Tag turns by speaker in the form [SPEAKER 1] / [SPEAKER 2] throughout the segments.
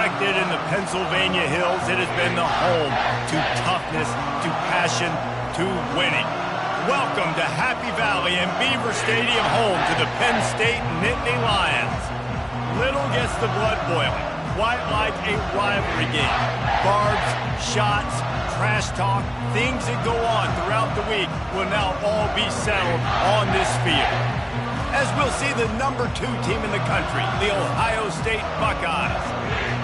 [SPEAKER 1] erected in the Pennsylvania hills, it has been the home to toughness, to passion, to winning. Welcome to Happy Valley and Beaver Stadium, home to the Penn State Nittany Lions. Little gets the blood boiling, quite like a rivalry game. Barbs, shots, trash talk, things that go on throughout the week will now all be settled on this field. As we'll see the #2 team in the country, the Ohio State Buckeyes,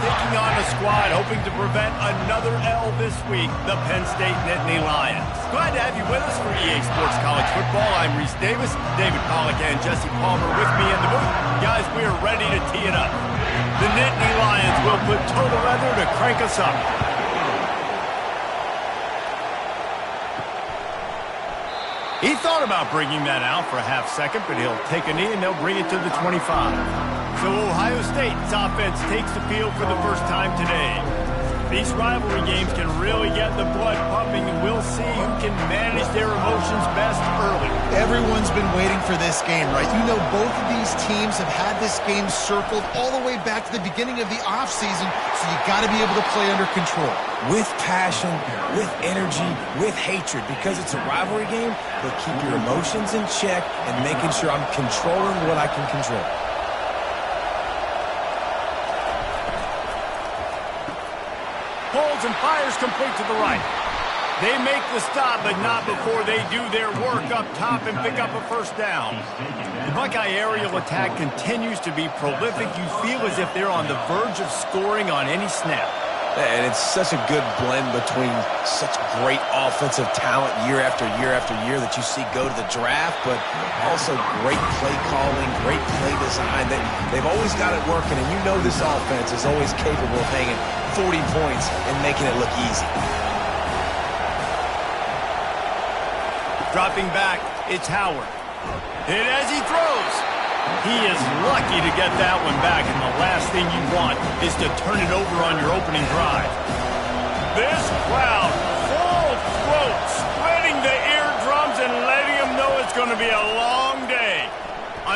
[SPEAKER 1] taking on a squad hoping to prevent another L this week, the Penn State Nittany Lions. Glad to have you with us for EA Sports College Football. I'm Reese Davis, David Pollack and Jesse Palmer with me in the booth. Guys, we are ready to tee it up. The Nittany Lions will put total leather to crank us up. He thought about bringing that out for a half second, but he'll take a knee and they'll bring it to the 25. So Ohio State's offense takes the field for the first time today. These rivalry games can really get the blood pumping, and we'll see who can manage their emotions best early.
[SPEAKER 2] Everyone's been waiting for this game, right? You know, both of these teams have had this game circled all the way back to the beginning of the offseason, so you got to be able to play under control.
[SPEAKER 3] With passion, with energy, with hatred, because it's a rivalry game, but keep your emotions in check and making sure I'm controlling what I can control.
[SPEAKER 1] Pulls and fires complete to the right. They make the stop, but not before they do their work up top and pick up a first down. The Buckeye aerial attack continues to be prolific. You feel as if they're on the verge of scoring on any snap.
[SPEAKER 3] And it's such a good blend between such great offensive talent year after year after year that you see go to the draft, but also great play calling, great play design. They've always got it working, and you know this offense is always capable of hanging 40 points and making it look easy.
[SPEAKER 1] Dropping back, it's Howard. Hit as he throws. He is lucky to get that one back, and the last thing you want is to turn it over on your opening drive. This crowd, full throat, spreading the eardrums and letting them know it's going to be a long day.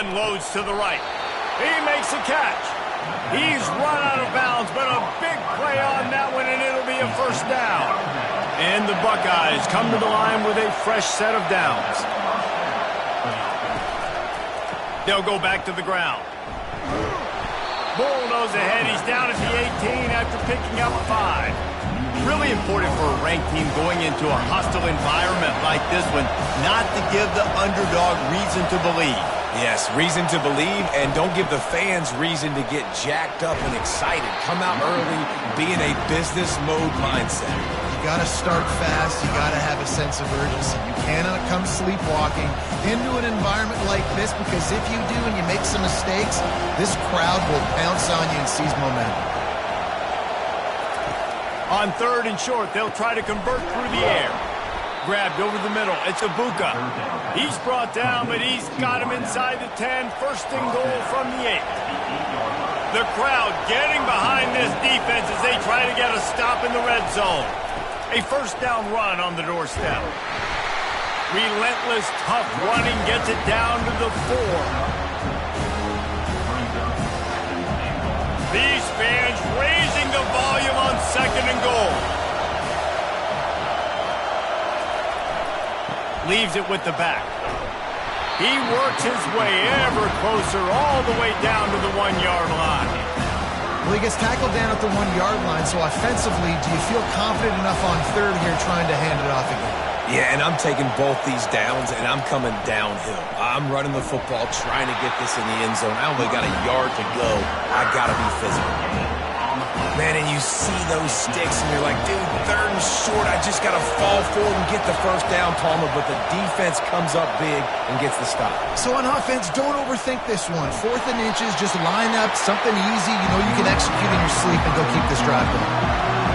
[SPEAKER 1] Unloads to the right. He makes a catch. He's run out of bounds, but a big play on that one, and it'll be a first down. And the Buckeyes come to the line with a fresh set of downs. They'll go back to the ground. Bullnose ahead. He's down at the 18 after picking up 5. Really important for a ranked team going into a hostile environment like this one not to give the underdog reason to believe.
[SPEAKER 3] Yes, reason to believe, and don't give the fans reason to get jacked up and excited. Come out early, be in a business mode mindset.
[SPEAKER 2] You got to start fast. You got to have a sense of urgency. You cannot come sleepwalking into an environment like this, because if you do and you make some mistakes, this crowd will pounce on you and seize momentum.
[SPEAKER 1] On 3rd and short, they'll try to convert through the air. Grabbed over the middle. It's Ibuka. He's brought down, but he's got him inside the 10. First and goal from the 8. The crowd getting behind this defense as they try to get a stop in the red zone. A first down run on the doorstep. Relentless, tough running gets it down to the 4. These fans raising the volume on 2nd and goal. Leaves it with the back. He works his way ever closer all the way down to the 1-yard line.
[SPEAKER 2] Well, he gets tackled down at the 1-yard line, so offensively, do you feel confident enough on 3rd here trying to hand it off again?
[SPEAKER 3] Yeah, and I'm taking both these downs, and I'm coming downhill. I'm running the football, trying to get this in the end zone. I only got a yard to go. I got to be physical. Man, and you see those sticks, and you're like, dude, 3rd and short, I just got to fall forward and get the first down, Palmer, but the defense comes up big and gets the stop.
[SPEAKER 2] So on offense, don't overthink this one. 4th and inches, just line up, something easy. You know you can execute in your sleep and go keep this drive going.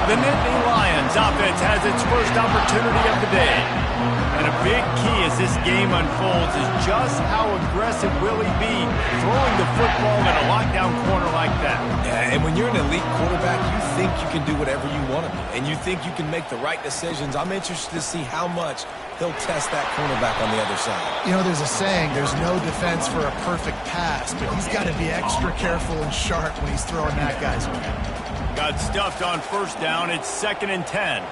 [SPEAKER 1] The Nittany Lions offense has its first opportunity of the day. And a big key as this game unfolds is just how aggressive will he be throwing the football in a lockdown corner like that.
[SPEAKER 3] Yeah, and when you're an elite quarterback, you think you can do whatever you want to do, and you think you can make the right decisions. I'm interested to see how much he'll test that cornerback on the other side.
[SPEAKER 2] You know, there's a saying, there's no defense for a perfect pass, but he's got to be extra careful and sharp when he's throwing that guy's way.
[SPEAKER 1] Got stuffed on first down. It's 2nd and 10.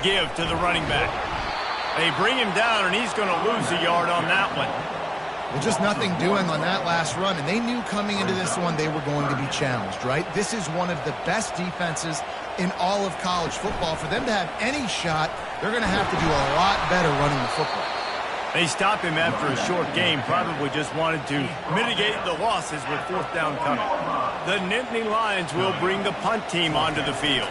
[SPEAKER 1] Give to the running back. They bring him down, and he's going to lose a yard on that one.
[SPEAKER 2] Well, just nothing doing on that last run, and they knew coming into this one they were going to be challenged, right? This is one of the best defenses in all of college football. For them to have any shot, they're going to have to do a lot better running the football.
[SPEAKER 1] They stopped him after a short game, probably just wanted to mitigate the losses with 4th down coming. The Nittany Lions will bring the punt team onto the field.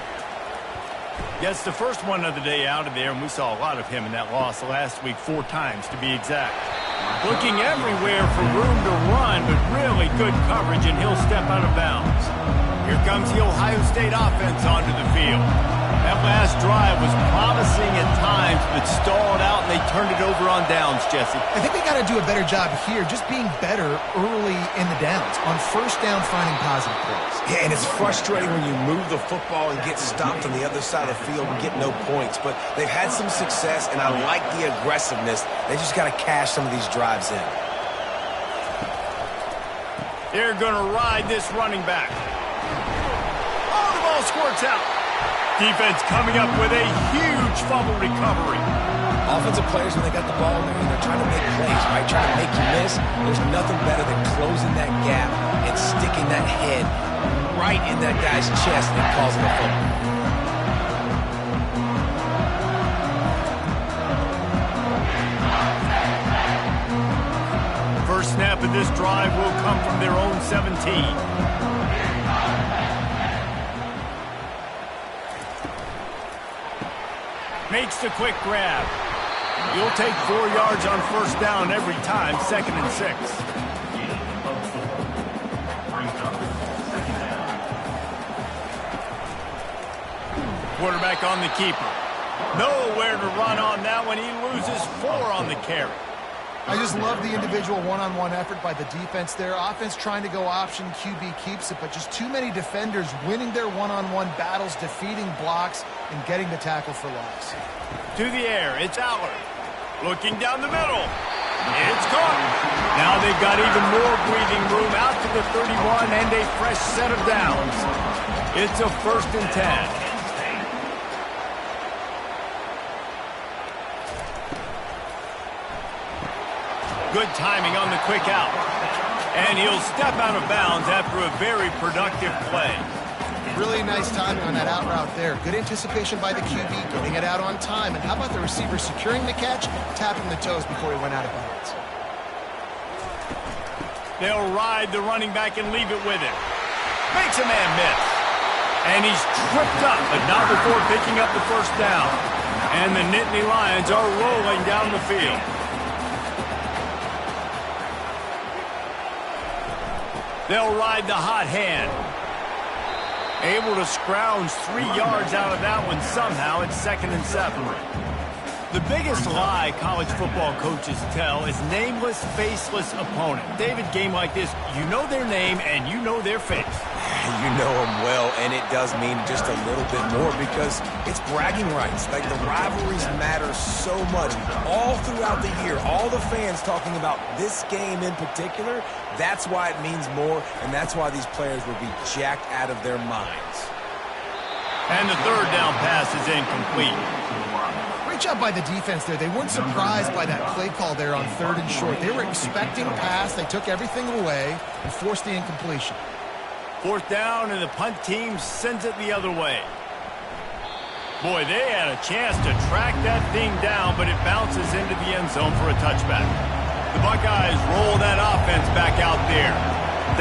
[SPEAKER 1] Gets the first one of the day out of there, and we saw a lot of him in that loss last week, 4 times to be exact. Looking everywhere for room to run, but really good coverage, and he'll step out of bounds. Here comes the Ohio State offense onto the field. That last drive was promising at times, but stalled out, and they turned it over on downs, Jesse.
[SPEAKER 2] I think they got to do a better job here, just being better early in the downs. On first down, finding positive plays.
[SPEAKER 3] Yeah, and it's frustrating when you move the football and get stopped on the other side of the field and get no points. But they've had some success, and I like the aggressiveness. They just got to cash some of these drives in.
[SPEAKER 1] They're going to ride this running back. Oh, the ball squirts out. Defense coming up with a huge fumble recovery.
[SPEAKER 3] Offensive players, when they got the ball in there and they're trying to make plays, right, trying to make you miss, there's nothing better than closing that gap and sticking that head right in that guy's chest and causing a fumble.
[SPEAKER 1] First snap of this drive will come from their own 17. Makes the quick grab. You'll take 4 yards on first down every time, 2nd and 6. Quarterback on the keeper. Nowhere to run on that one. He loses 4 on the carry.
[SPEAKER 2] I just love the individual one-on-one effort by the defense there. Offense trying to go option, QB keeps it, but just too many defenders winning their one-on-one battles, defeating blocks, and getting the tackle for loss.
[SPEAKER 1] To the air, it's Allard. Looking down the middle. It's caught. Now they've got even more breathing room out to the 31 and a fresh set of downs. It's a 1st and 10. Good timing on the quick out. And he'll step out of bounds after a very productive play.
[SPEAKER 2] Really nice timing on that out route there. Good anticipation by the QB, getting it out on time. And how about the receiver securing the catch, tapping the toes before he went out of bounds?
[SPEAKER 1] They'll ride the running back and leave it with him. Makes a man miss. And he's tripped up, but not before picking up the first down. And the Nittany Lions are rolling down the field. They'll ride the hot hand. Able to scrounge 3 yards out of that one somehow. It's 2nd and 7. The biggest lie college football coaches tell is nameless, faceless opponent. David, game like this, you know their name and you know their face.
[SPEAKER 3] You know them well, and it does mean just a little bit more because it's bragging rights. Like, the rivalries matter so much all throughout the year. All the fans talking about this game in particular, that's why it means more, and that's why these players will be jacked out of their minds.
[SPEAKER 1] And the 3rd down pass is incomplete.
[SPEAKER 2] Great job by the defense there. They weren't surprised by that play call there on 3rd and short. They were expecting pass. They took everything away and forced the incompletion.
[SPEAKER 1] 4th down, and the punt team sends it the other way. Boy, they had a chance to track that thing down, but it bounces into the end zone for a touchback. The Buckeyes roll that offense back out there.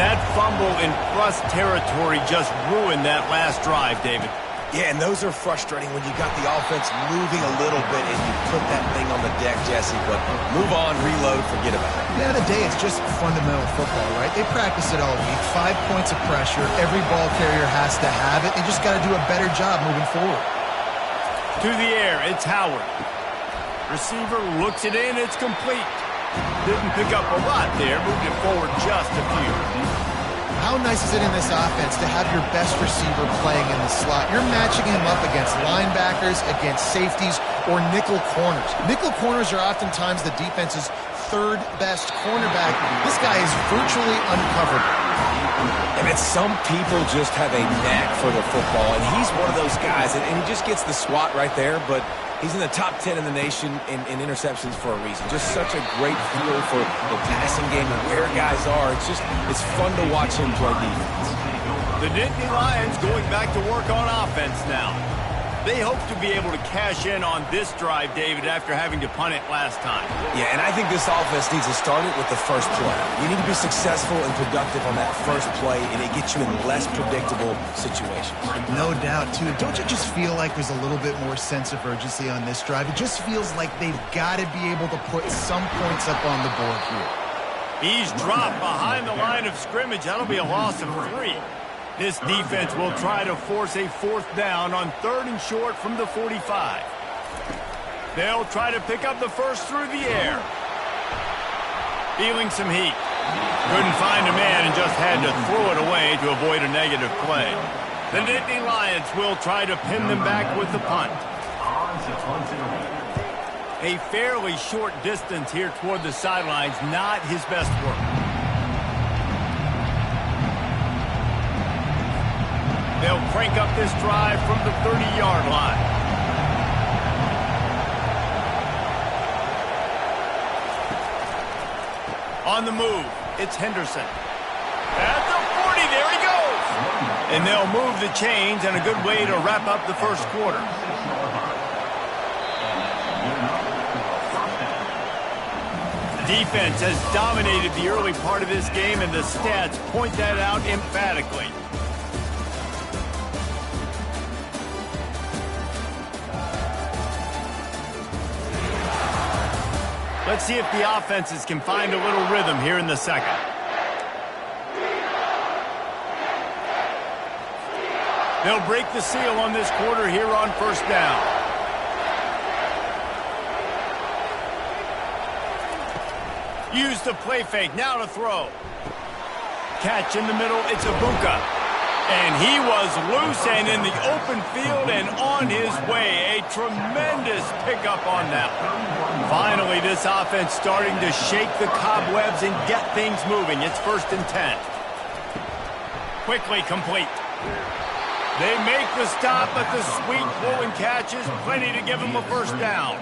[SPEAKER 1] That fumble in thrust territory just ruined that last drive, David.
[SPEAKER 3] Yeah, and those are frustrating when you got the offense moving a little bit and you put that thing on the deck, Jesse. But move on, reload, forget about it.
[SPEAKER 2] At the end of the day, it's just fundamental football, right? They practice it all week. 5 points of pressure. Every ball carrier has to have it. They just got to do a better job moving forward.
[SPEAKER 1] To the air, it's Howard. Receiver looks it in, it's complete. Didn't pick up a lot there, moved it forward just a few.
[SPEAKER 2] How nice is it in this offense to have your best receiver playing in the slot? You're matching him up against linebackers, against safeties, or nickel corners. Nickel corners are oftentimes the defense's 3rd best cornerback. This guy is virtually uncovered.
[SPEAKER 3] And Brad, some people just have a knack for the football, and he's one of those guys, and he just gets the swat right there, but he's in the top 10 in the nation in interceptions for a reason. Just such a great feel for the passing game and where guys are. It's fun to watch him play defense.
[SPEAKER 1] The Nittany Lions going back to work on offense now. They hope to be able to cash in on this drive, David, after having to punt it last time.
[SPEAKER 3] Yeah, and I think this offense needs to start it with the first play. You need to be successful and productive on that first play, and it gets you in less predictable situations.
[SPEAKER 2] No doubt, too. Don't you just feel like there's a little bit more sense of urgency on this drive? It just feels like they've got to be able to put some points up on the board here.
[SPEAKER 1] He's dropped behind the line of scrimmage. That'll be a loss of 3. This defense will try to force a 4th down on 3rd and short from the 45. They'll try to pick up the first through the air. Feeling some heat. Couldn't find a man and just had to throw it away to avoid a negative play. The Nittany Lions will try to pin them back with the punt. A fairly short distance here toward the sidelines, not his best work. They'll crank up this drive from the 30-yard line. On the move, it's Henderson. At the 40, there he goes. And they'll move the chains, and a good way to wrap up the first quarter. Defense has dominated the early part of this game, and the stats point that out emphatically. Let's see if the offenses can find a little rhythm here in the second. They'll break the seal on this quarter here on 1st down. Use the play fake, now to throw. Catch in the middle, it's Ibuka. And he was loose and in the open field and on his way. A tremendous pickup on that one. Finally, this offense starting to shake the cobwebs and get things moving. It's 1st and 10. Quickly complete. They make the stop, but the sweet pull and catch is plenty to give them a 1st down.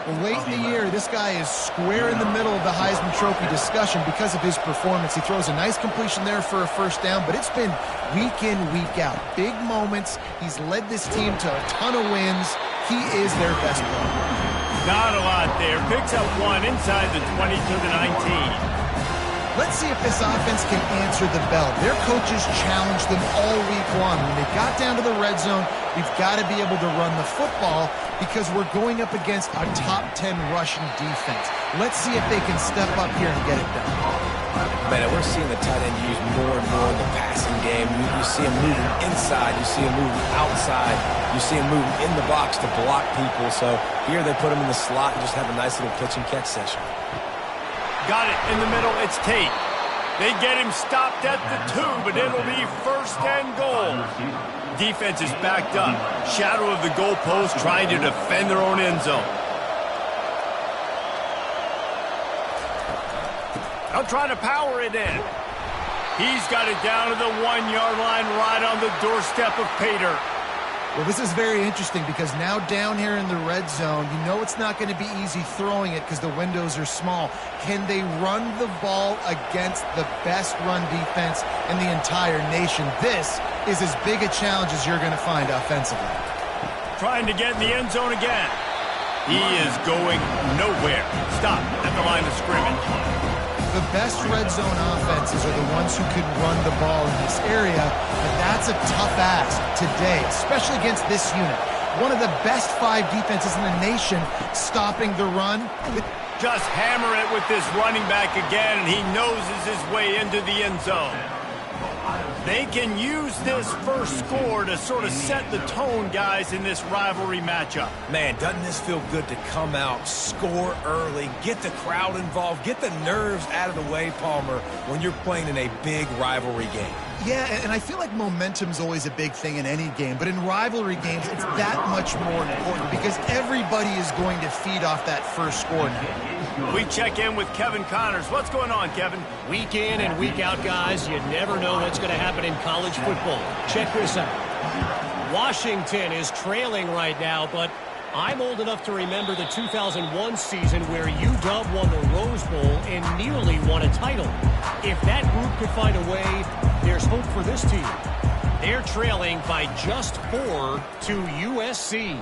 [SPEAKER 2] Well, late in the year, this guy is square in the middle of the Heisman Trophy discussion because of his performance. He throws a nice completion there for a 1st down, but it's been week in, week out. Big moments. He's led this team to a ton of wins. He is their best player.
[SPEAKER 1] Not a lot there. Picks up 1 inside the 20 to the 19.
[SPEAKER 2] Let's see if this offense can answer the bell. Their coaches challenged them all week long. When they got down to the red zone, we've got to be able to run the football because we're going up against a top 10 rushing defense. Let's see if they can step up here and get it done.
[SPEAKER 3] Man, we're seeing the tight end used more and more in the passing game. You see him moving inside. You see him moving outside. You see him moving in the box to block people. So here they put him in the slot and just have a nice little pitch and catch session.
[SPEAKER 1] Got it in the middle, it's Tate. They get him stopped at the 2, but it'll be 1st and goal. Defense is backed up. Shadow of the goalpost trying to defend their own end zone. They'll try to power it in. He's got it down to the 1-yard line right on the doorstep of Pater.
[SPEAKER 2] Well, this is very interesting because now down here in the red zone, you know it's not going to be easy throwing it because the windows are small. Can they run the ball against the best run defense in the entire nation? This is as big a challenge as you're going to find offensively.
[SPEAKER 1] Trying to get in the end zone again. He is going nowhere. Stop at the line of scrimmage.
[SPEAKER 2] The best red zone offenses are the ones who can run the ball in this area, and that's a tough ask today, especially against this unit. One of the best 5 defenses in the nation stopping the run.
[SPEAKER 1] Just hammer it with this running back again, and he noses his way into the end zone. They can use this first score to sort of set the tone, guys, in this rivalry matchup.
[SPEAKER 3] Man, doesn't this feel good to come out, score early, get the crowd involved, get the nerves out of the way, Palmer, when you're playing in a big rivalry game?
[SPEAKER 2] Yeah, and I feel like momentum's always a big thing in any game, but in rivalry games, it's that much more important because everybody is going to feed off that first score now.
[SPEAKER 1] We check in with Kevin Connors. What's going on, Kevin?
[SPEAKER 4] Week in and week out, guys, you never know what's going to happen in college football. Check this out. Washington is trailing right now, but I'm old enough to remember the 2001 season where UW won the Rose Bowl and nearly won a title. If that group could find a way, there's hope for this team. They're trailing by just 4 to USC.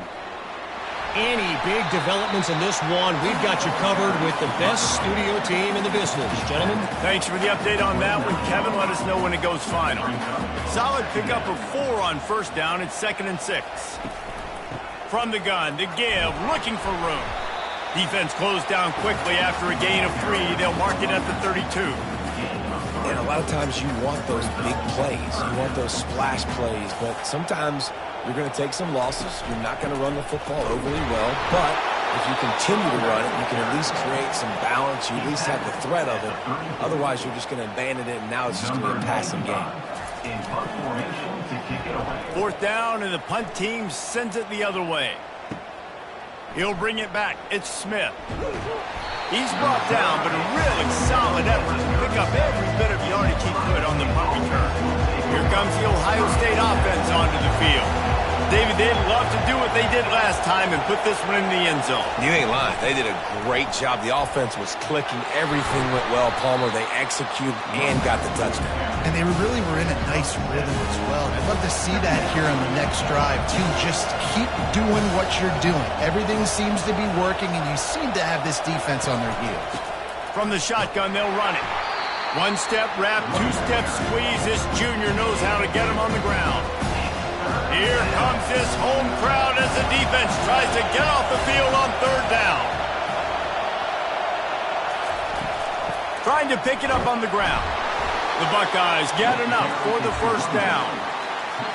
[SPEAKER 4] Any big developments in this one, we've got you covered with the best studio team in the business. Gentlemen.
[SPEAKER 1] Thanks for the update on that one, Kevin. Let us know when it goes final. Solid pickup of 4 on first down. It's 2nd and 6. From the gun, to give, looking for room. Defense closed down quickly after a gain of 3. They'll mark it at the 32.
[SPEAKER 3] And a lot of times you want those big plays. You want those splash plays, but sometimes you're going to take some losses. You're not going to run the football overly well, but if you continue to run it, you can at least create some balance. You at least have the threat of it. Otherwise, you're just going to abandon it, and now it's just going to be a passing game.
[SPEAKER 1] 4th down, and the punt team sends it the other way. He'll bring it back. It's Smith. He's brought down, but a really solid effort to pick up every bit of yardage he could on the punt return. Here comes the Ohio State offense onto the field. David, they'd love to do what they did last time and put this one in the end zone.
[SPEAKER 3] You ain't lying. They did a great job. The offense was clicking. Everything went well, Palmer. They executed and got the touchdown.
[SPEAKER 2] And they really were in a nice rhythm as well. I'd love to see that here on the next drive, too. Just keep doing what you're doing. Everything seems to be working, and you seem to have this defense on their heels.
[SPEAKER 1] From the shotgun, they'll run it. 1-step wrap, 2-step squeeze. This junior knows how to get him on the ground. Here comes this home crowd as the defense tries to get off the field on 3rd down. Trying to pick it up on the ground. The Buckeyes get enough for the 1st down.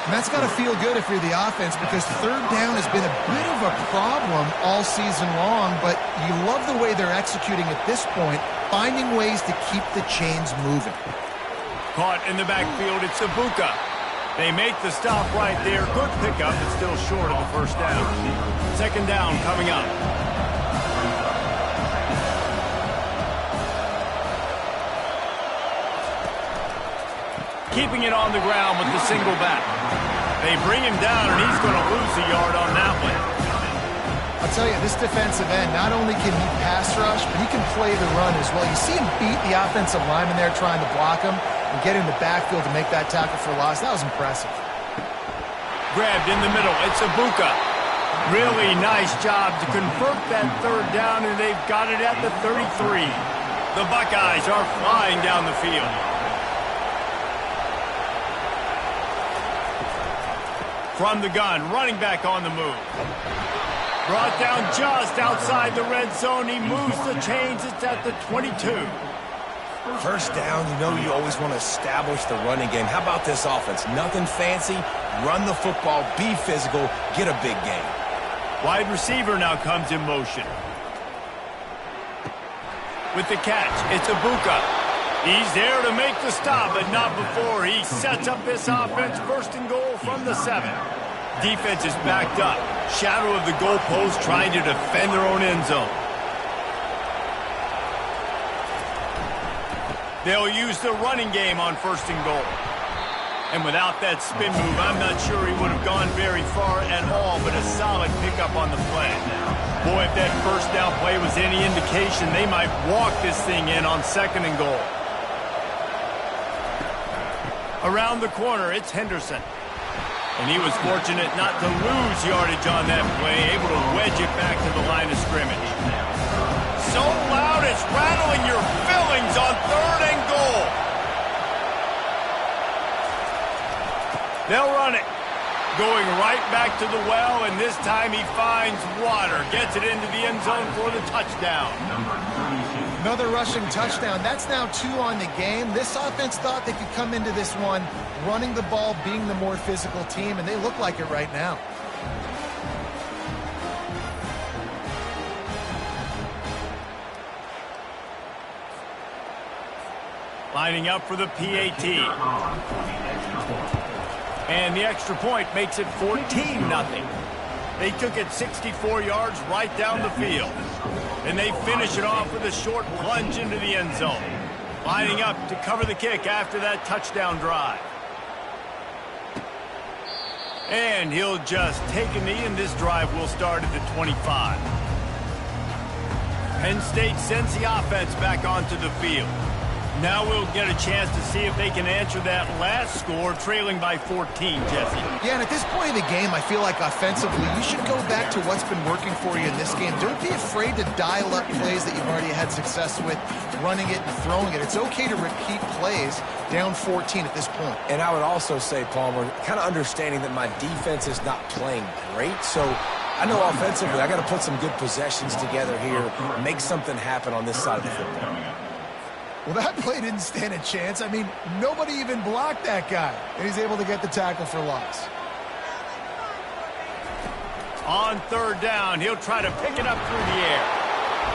[SPEAKER 2] And that's got to feel good if you're the offense, because 3rd down has been a bit of a problem all season long, but you love the way they're executing at this point, finding ways to keep the chains moving.
[SPEAKER 1] Caught in the backfield, it's Ibuka. They make the stop right there. Good pickup, but still short of the 1st down. 2nd down coming up. Keeping it on the ground with the single back. They bring him down, and he's going to lose a yard on that one.
[SPEAKER 2] I'll tell you, this defensive end, not only can he pass rush, but he can play the run as well. You see him beat the offensive lineman there trying to block him and get in the backfield to make that tackle for loss. That was impressive.
[SPEAKER 1] Grabbed in the middle. It's Ibuka. Really nice job to convert that 3rd down, and they've got it at the 33. The Buckeyes are flying down the field. From the gun, running back on the move. Brought down just outside the red zone. He moves the chains. It's at the 22.
[SPEAKER 3] 1st down, you know you always want to establish the running game. How about this offense? Nothing fancy. Run the football, be physical, get a big gain.
[SPEAKER 1] Wide receiver now comes in motion. With the catch, it's Ibuka. He's there to make the stop, but not before he sets up this offense. 1st and goal from the 7. Defense is backed up. Shadow of the goalpost, trying to defend their own end zone. They'll use the running game on 1st and goal. And without that spin move, I'm not sure he would have gone very far at all, but a solid pickup on the play. Boy, if that 1st down play was any indication, they might walk this thing in on 2nd and goal. Around the corner, it's Henderson. And he was fortunate not to lose yardage on that play, able to wedge it back to the line of scrimmage. So loud, it's rattling your fillings on 3rd and goal. They'll run it. Going right back to the well, and this time he finds water. Gets it into the end zone for the touchdown.
[SPEAKER 2] Another rushing touchdown. That's now 2 on the game. This offense thought they could come into this one running the ball, being the more physical team, and they look like it right now.
[SPEAKER 1] Lining up for the PAT. And the extra point makes it 14-0. They took it 64 yards right down the field. And they finish it off with a short plunge into the end zone. Lining up to cover the kick after that touchdown drive. And he'll just take a knee, and this drive will start at the 25. Penn State sends the offense back onto the field. Now we'll get a chance to see if they can answer that last score, trailing by 14, Jesse.
[SPEAKER 2] Yeah, and at this point of the game, I feel like offensively, you should go back to what's been working for you in this game. Don't be afraid to dial up plays that you've already had success with, running it and throwing it. It's okay to repeat plays down 14 at this point.
[SPEAKER 3] And I would also say, Palmer, kind of understanding that my defense is not playing great, so I know offensively I got to put some good possessions together here, make something happen on this side of the football.
[SPEAKER 2] Well, that play didn't stand a chance. I mean, nobody even blocked that guy, and he's able to get the tackle for loss.
[SPEAKER 1] On third down, he'll try to pick it up through the air.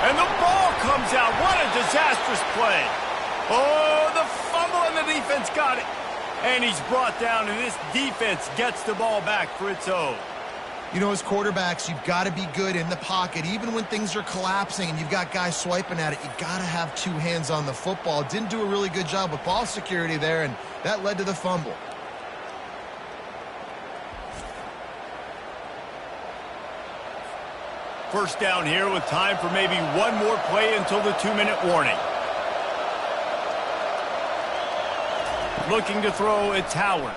[SPEAKER 1] And the ball comes out. What a disastrous play. Oh, the fumble, and the defense got it. And he's brought down, and this defense gets the ball back for its own.
[SPEAKER 2] You know, as quarterbacks, you've got to be good in the pocket. Even when things are collapsing and you've got guys swiping at it, you've got to have two hands on the football. Didn't do a really good job with ball security there, and that led to the fumble.
[SPEAKER 1] First down here with time for maybe one more play until the 2-minute warning. Looking to throw, it's Howard.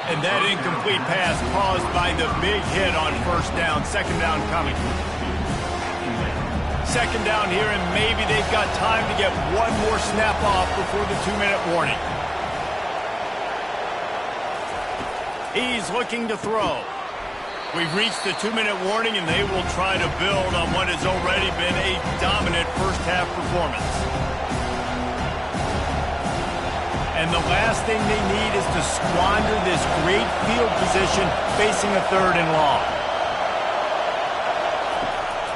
[SPEAKER 1] And that incomplete pass caused by the big hit on first down. Second down coming. Second down here, and maybe they've got time to get one more snap off before the 2-minute warning. He's looking to throw. We've reached the 2-minute warning, and they will try to build on what has already been a dominant first-half performance. And the last thing they need is to squander this great field position facing a third and long.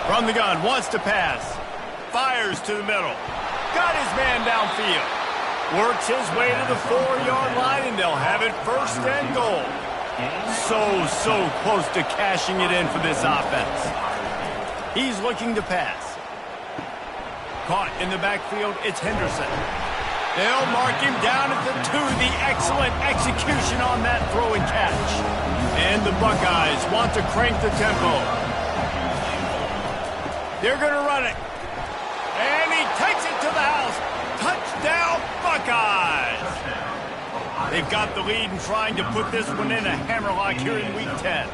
[SPEAKER 1] From the gun, wants to pass. Fires to the middle. Got his man downfield. Works his way to the 4-yard line, and they'll have it first and goal. So close to cashing it in for this offense. He's looking to pass. Caught in the backfield, it's Henderson. They'll mark him down at the 2. The excellent execution on that throw and catch. And the Buckeyes want to crank the tempo. They're going to run it. And he takes it to the house. Touchdown, Buckeyes. They've got the lead and trying to put this one in a hammerlock here in Week 10.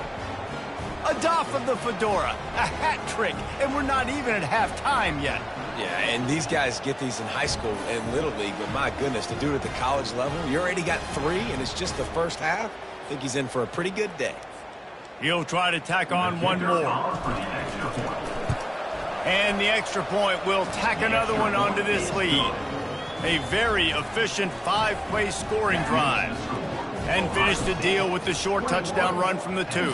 [SPEAKER 1] A doff of the fedora, a hat trick, and we're not even at halftime yet.
[SPEAKER 3] Yeah, and these guys get these in high school and Little League, but my goodness, to do it at the college level, you already got 3, and it's just the first half. I think he's in for a pretty good day.
[SPEAKER 1] He'll try to tack on one more. And the extra point will tack another one onto this lead. A very efficient 5-play scoring drive. And finish the deal with the short touchdown run from the 2.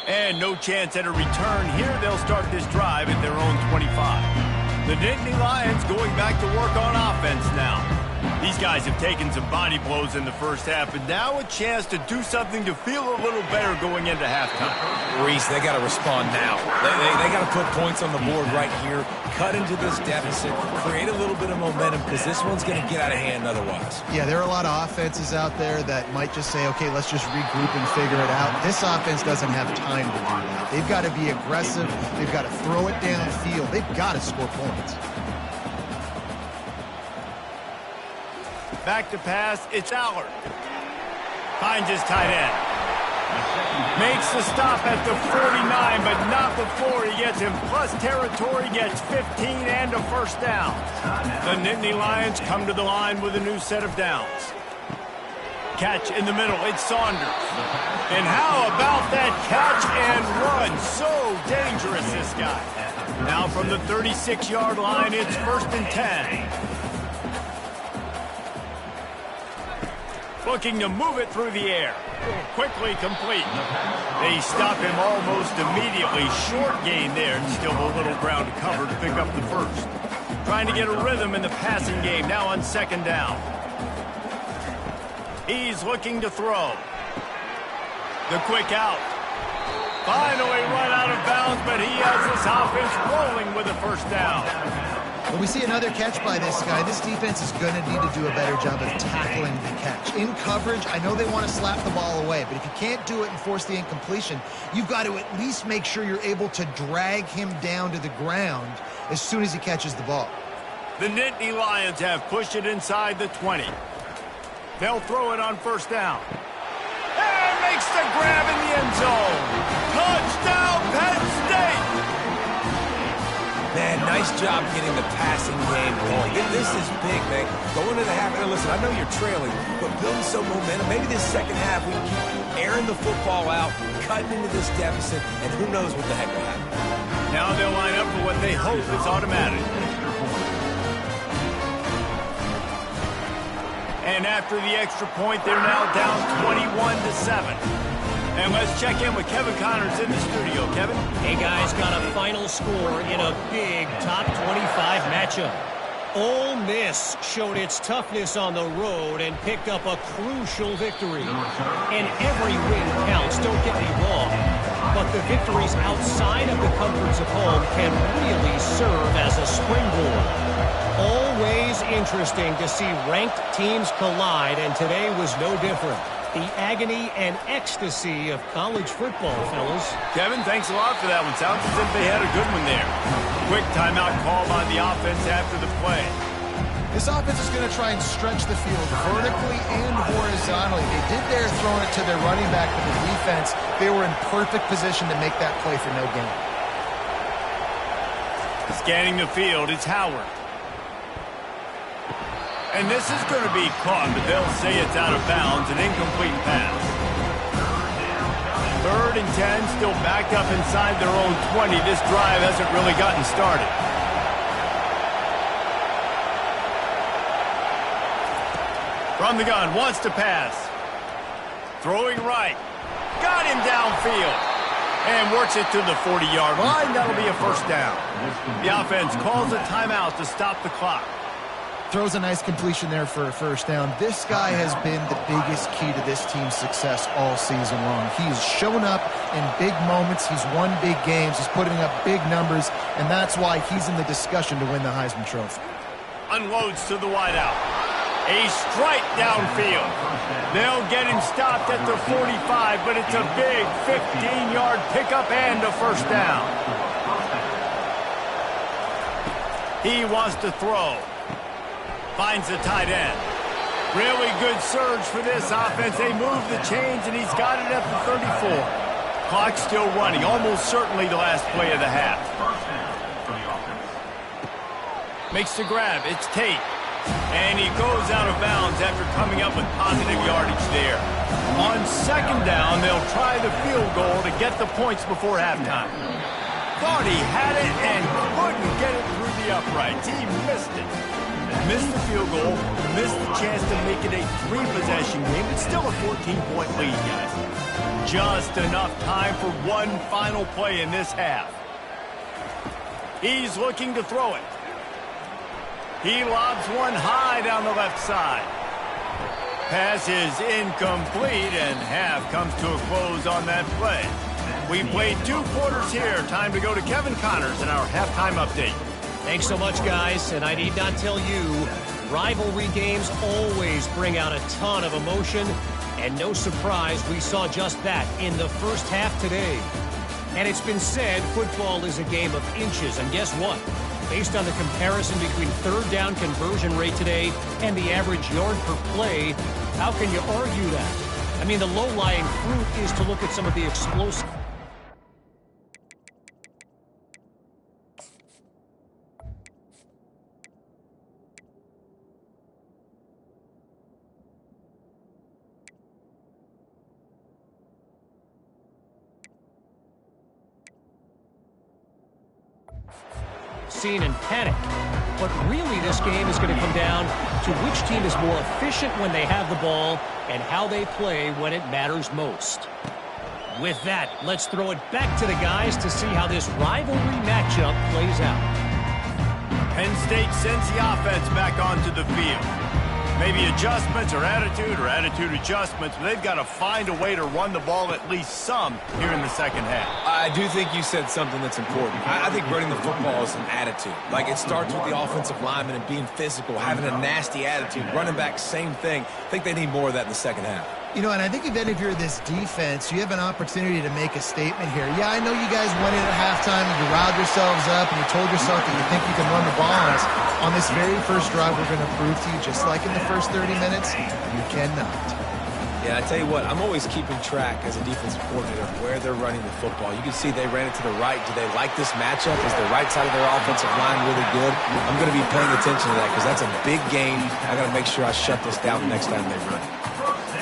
[SPEAKER 1] And no chance at a return here. They'll start this drive at their own 25. The Nittany Lions going back to work on offense now. These guys have taken some body blows in the first half, and now a chance to do something to feel a little better going into halftime.
[SPEAKER 3] Reese, they got to respond now. They got to put points on the board right here, cut into this deficit, create a little bit of momentum, because this one's going to get out of hand otherwise.
[SPEAKER 2] Yeah, there are a lot of offenses out there that might just say, okay, let's just regroup and figure it out. This offense doesn't have time to do that. They've got to be aggressive. They've got to throw it downfield. They've got to score points.
[SPEAKER 1] Back to pass, it's Allard. Finds his tight end. Makes the stop at the 49, but not before he gets in plus territory, gets 15 and a first down. The Nittany Lions come to the line with a new set of downs. Catch in the middle, it's Saunders. And how about that catch and run? So dangerous, this guy. Now from the 36-yard line, it's 1st and 10. Looking to move it through the air. Quickly complete. They stop him almost immediately. Short gain there, and still a little ground to cover to pick up the first. Trying to get a rhythm in the passing game, now on 2nd down. He's looking to throw. The quick out. Finally run out of bounds, but he has this offense rolling with a first down.
[SPEAKER 2] Well, we see another catch by this guy. This defense is going to need to do a better job of tackling the catch. In coverage, I know they want to slap the ball away, but if you can't do it and force the incompletion, you've got to at least make sure you're able to drag him down to the ground as soon as he catches the ball.
[SPEAKER 1] The Nittany Lions have pushed it inside the 20. They'll throw it on first down. And makes the grab in the end zone. Touchdown, Penn State!
[SPEAKER 3] Man, nice job getting the passing game going. This is big, man. Going into the half, and listen, I know you're trailing, but building some momentum. Maybe this second half we can keep airing the football out, cutting into this deficit, and who knows what the heck will happen.
[SPEAKER 1] Now they'll line up for what they hope is automatic. And after the extra point, they're now down 21-7. And let's check in with Kevin Connors in the studio. Kevin?
[SPEAKER 4] Hey, guys, got a final score in a big top 25 matchup. Ole Miss showed its toughness on the road and picked up a crucial victory. And every win counts, don't get me wrong. But the victories outside of the comforts of home can really serve as a springboard. Always interesting to see ranked teams collide, and today was no different. The agony and ecstasy of college football, fellas.
[SPEAKER 1] Kevin, thanks a lot for that one. Sounds as if they had a good one there. Quick timeout call by the offense after the play.
[SPEAKER 2] This offense is going to try and stretch the field vertically and horizontally. They did there throwing it to their running back, but the defense, they were in perfect position to make that play for no gain.
[SPEAKER 1] Scanning the field, it's Howard. And this is going to be caught, but they'll say it's out of bounds, an incomplete pass. 3rd and 10, still backed up inside their own 20. This drive hasn't really gotten started. From the gun, wants to pass. Throwing right. Got him downfield. And works it to the 40-yard line. That'll be a first down. The offense calls a timeout to stop the clock.
[SPEAKER 2] Throws a nice completion there for a first down. This guy has been the biggest key to this team's success all season long. He's shown up in big moments. He's won big games. He's putting up big numbers, and that's why he's in the discussion to win the Heisman Trophy.
[SPEAKER 1] Unloads to the wideout. A strike downfield. They'll get him stopped at the 45, but it's a big 15-yard pickup and a first down. He wants to throw. Finds the tight end. Really good surge for this offense. They move the chains, and he's got it at the 34. Clock's still running. Almost certainly the last play of the half. Makes the grab. It's Tate. And he goes out of bounds after coming up with positive yardage there. On second down, they'll try the field goal to get the points before halftime. Thought he had it and couldn't get it through the uprights. He missed it. Missed the field goal, missed the chance to make it a 3-possession game. It's still a 14-point lead, guys. Just enough time for one final play in this half. He's looking to throw it. He lobs one high down the left side. Pass is incomplete, and half comes to a close on that play. We played 2 quarters here. Time to go to Kevin Connors in our halftime update.
[SPEAKER 4] Thanks so much, guys, and I need not tell you, rivalry games always bring out a ton of emotion, and no surprise we saw just that in the first half today. And it's been said football is a game of inches, and guess what? Based on the comparison between third down conversion rate today and the average yard per play, how can you argue that? I mean, the low-lying fruit is to look at some of the explosive... scene and panic. But really this game is going to come down to which team is more efficient when they have the ball and how they play when it matters most. With that, let's throw it back to the guys to see how this rivalry matchup plays out.
[SPEAKER 1] Penn State sends the offense back onto the field. Maybe adjustments or attitude adjustments, but they've got to find a way to run the ball at least some here in the second half.
[SPEAKER 3] I do think you said something that's important. I think running the football is an attitude. Like, it starts with the offensive lineman and being physical, having a nasty attitude. Running back, same thing. I think they need more of that in the second half.
[SPEAKER 2] You know, and I think even if you're this defense, you have an opportunity to make a statement here. Yeah, I know you guys went in at halftime and you riled yourselves up and you told yourself that you think you can run the ball on us. On this very first drive, we're going to prove to you, just like in the first 30 minutes, you cannot.
[SPEAKER 3] Yeah, I tell you what, I'm always keeping track as a defensive coordinator of where they're running the football. You can see they ran it to the right. Do they like this matchup? Is the right side of their offensive line really good? I'm going to be paying attention to that because that's a big game. I got to make sure I shut this down the next time they run it.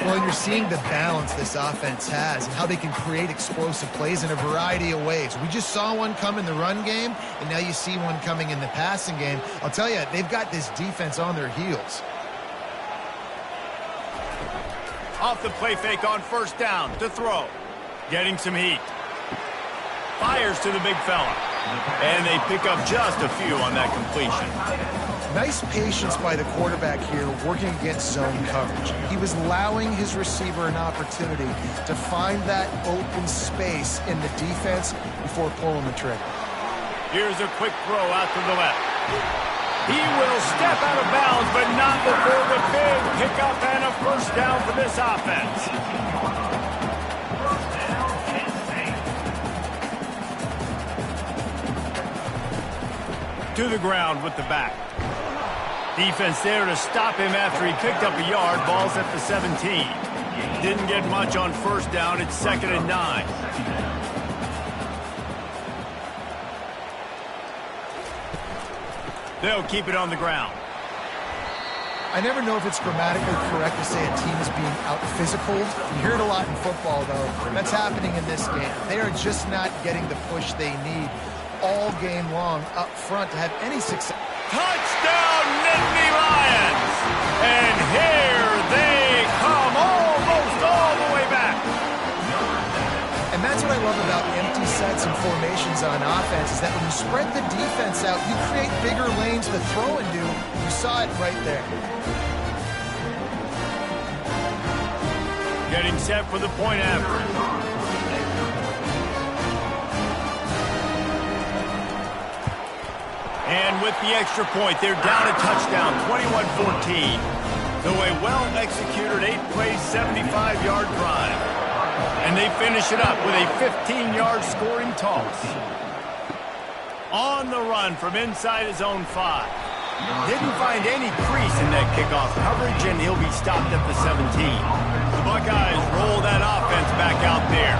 [SPEAKER 2] Well, and you're seeing the balance this offense has and how they can create explosive plays in a variety of ways. We just saw one come in the run game, and now you see one coming in the passing game. I'll tell you, they've got this defense on their heels.
[SPEAKER 1] Off the play fake on first down to throw. Getting some heat. Fires to the big fella. And they pick up just a few on that completion.
[SPEAKER 2] Nice patience by the quarterback here working against zone coverage. He was allowing his receiver an opportunity to find that open space in the defense before pulling the trigger.
[SPEAKER 1] Here's a quick throw out to the left. He will step out of bounds, but not before the big pickup and a first down for this offense. To the ground with the back. Defense there to stop him after he picked up a yard. Ball's at the 17. Didn't get much on first down. It's 2nd and 9. They'll keep it on the ground.
[SPEAKER 2] I never know if it's grammatically correct to say a team is being out-physicaled. You hear it a lot in football, though. That's happening in this game. They are just not getting the push they need all game long up front to have any success.
[SPEAKER 1] Touchdown, Nittany Lions! And here they come, almost all the way back.
[SPEAKER 2] And that's what I love about empty sets and formations on offense is that when you spread the defense out, you create bigger lanes to throw into. You saw it right there.
[SPEAKER 1] Getting set for the point after. And with the extra point, they're down a touchdown, 21-14. So a well-executed 8-play, 75-yard drive. And they finish it up with a 15-yard scoring toss. On the run from inside his own 5. Didn't find any crease in that kickoff coverage, and he'll be stopped at the 17. The Buckeyes roll that offense back out there.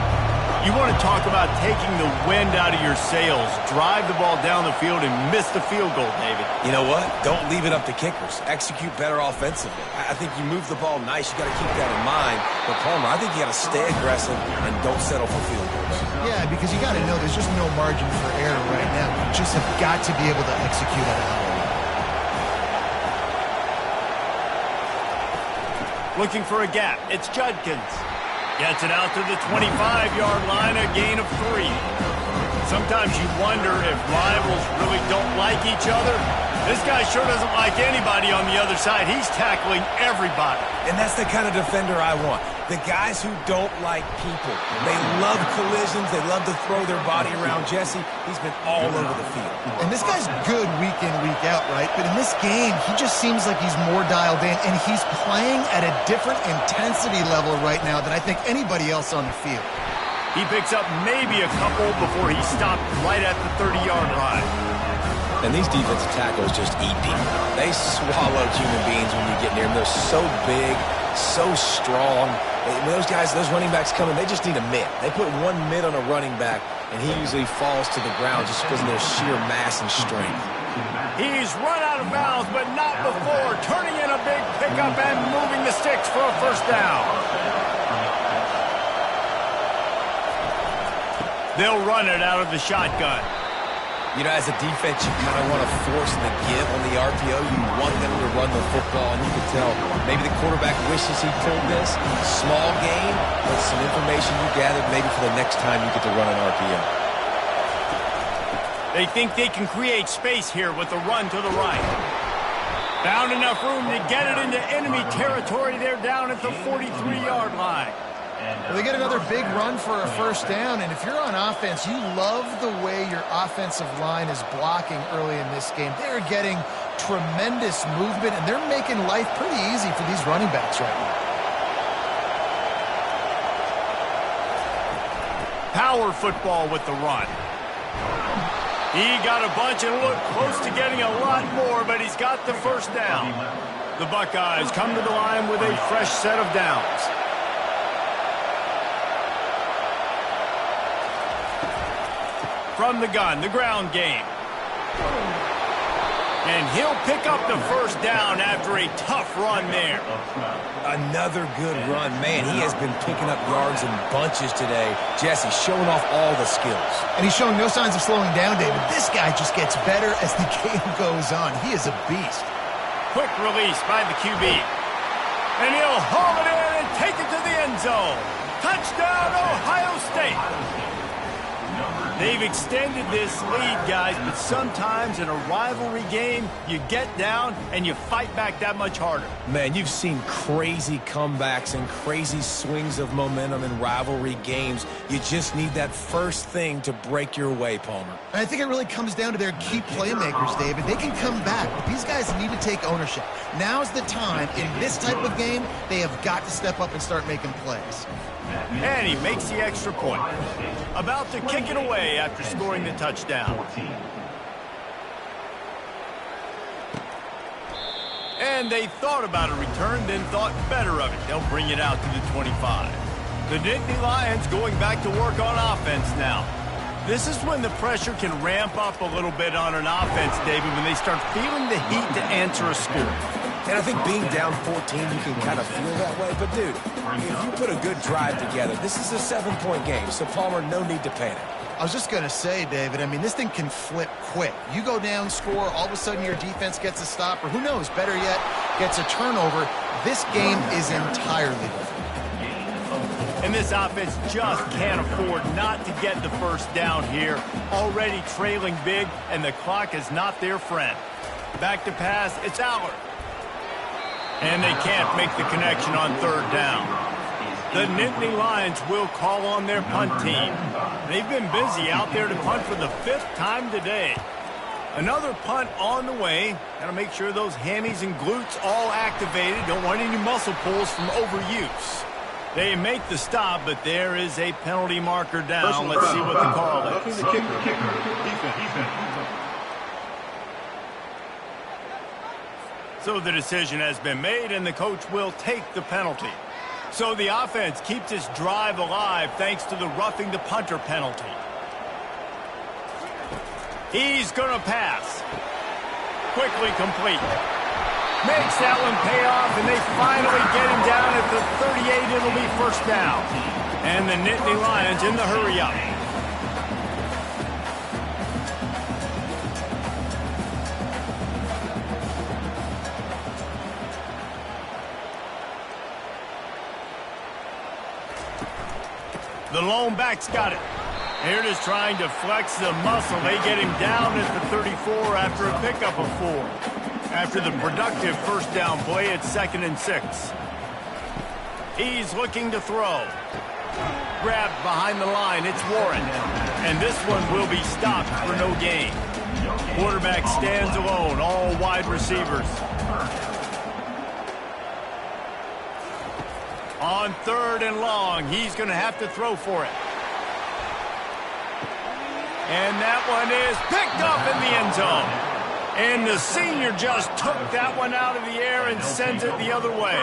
[SPEAKER 1] You want to talk about taking the wind out of your sails. Drive the ball down the field and miss the field goal, David.
[SPEAKER 3] You know what? Don't leave it up to kickers. Execute better offensively. I think you move the ball nice. You got to keep that in mind. But, Palmer, I think you got to stay aggressive and don't settle for field goals.
[SPEAKER 2] Yeah, because you got to know there's just no margin for error right now. You just have got to be able to execute at a high level.
[SPEAKER 1] Looking for a gap. It's Judkins. Gets it out to the 25-yard line, a gain of 3. Sometimes you wonder if rivals really don't like each other. This guy sure doesn't like anybody on the other side. He's tackling everybody.
[SPEAKER 3] And that's the kind of defender I want. The guys who don't like people. They love collisions. They love to throw their body around. Jesse, he's been all over the field.
[SPEAKER 2] And this guy's good week in, week out, right? But in this game, he just seems like he's more dialed in, and he's playing at a different intensity level right now than I think anybody else on the field.
[SPEAKER 1] He picks up maybe a couple before he stopped right at the 30-yard line.
[SPEAKER 3] And these defensive tackles just eat people. They swallow human beings when you get near them. They're so big, so strong. When those guys, those running backs come in, they just need a mid. They put one mid on a running back, and he usually falls to the ground just because of their sheer mass and strength.
[SPEAKER 1] He's run out of bounds, but not before turning in a big pickup and moving the sticks for a first down. They'll run it out of the shotgun.
[SPEAKER 3] You know, as a defense, you kind of want to force the give on the RPO. You want them to run the football, and you can tell maybe the quarterback wishes he pulled this. Small gain, but some information you gathered maybe for the next time you get to run an RPO.
[SPEAKER 1] They think they can create space here with the run to the right. Found enough room to get it into enemy territory. They're down at the 43-yard line.
[SPEAKER 2] Well, they get another big run for a first down, and if you're on offense, you love the way your offensive line is blocking early in this game. They're getting tremendous movement, and they're making life pretty easy for these running backs right now.
[SPEAKER 1] Power football with the run. He got a bunch and looked close to getting a lot more, but he's got the first down. The Buckeyes come to the line with a fresh set of downs. From the gun, the ground game. And he'll pick up the first down after a tough run there.
[SPEAKER 3] Another good run. Man, he has been picking up yards in bunches today. Jesse showing off all the skills.
[SPEAKER 2] And he's showing no signs of slowing down, David. This guy just gets better as the game goes on. He is a beast.
[SPEAKER 1] Quick release by the QB. And he'll haul it in and take it to the end zone. Touchdown, Ohio State. They've extended this lead, guys, but sometimes in a rivalry game, you get down and you fight back that much harder.
[SPEAKER 3] Man, you've seen crazy comebacks and crazy swings of momentum in rivalry games. You just need that first thing to break your way, Palmer.
[SPEAKER 2] And I think it really comes down to their key playmakers, David. They can come back, but these guys need to take ownership. Now's the time. In this type of game, they have got to step up and start making plays.
[SPEAKER 1] And he makes the extra point. About to kick it away after scoring the touchdown. And they thought about a return, then thought better of it. They'll bring it out to the 25. The Nittany Lions going back to work on offense now. This is when the pressure can ramp up a little bit on an offense, David, when they start feeling the heat to answer a score.
[SPEAKER 3] And I think being down 14, you can kind of feel that way. But, dude, if you put a good drive together, this is a 7-point game. So, Palmer, no need to panic.
[SPEAKER 2] I was just going to say, David, I mean, this thing can flip quick. You go down, score, all of a sudden your defense gets a stop, or who knows, better yet, gets a turnover. This game is entirely different.
[SPEAKER 1] And this offense just can't afford not to get the first down here. Already trailing big, and the clock is not their friend. Back to pass, it's Aller. And they can't make the connection on third down. The Nittany Lions will call on their punt team. They've been busy out there to punt for the 5th time today. Another punt on the way. Got to make sure those hammies and glutes all activated. Don't want any muscle pulls from overuse. They make the stop, but there is a penalty marker down. Let's see what the call is. So the decision has been made, and the coach will take the penalty. So the offense keeps its drive alive thanks to the roughing the punter penalty. He's going to pass. Quickly complete. Makes that one pay off, and they finally get him down at the 38. It'll be first down. And the Nittany Lions in the hurry up. The lone back's got it. Here it is trying to flex the muscle. They get him down at the 34 after a pickup of 4. After the productive first down play, it's 2nd and 6. He's looking to throw. Grabbed behind the line, it's Warren. And this one will be stopped for no gain. Quarterback stands alone, all wide receivers. On 3rd and long, he's going to have to throw for it. And that one is picked up in the end zone. And the senior just took that one out of the air and sends it the other way.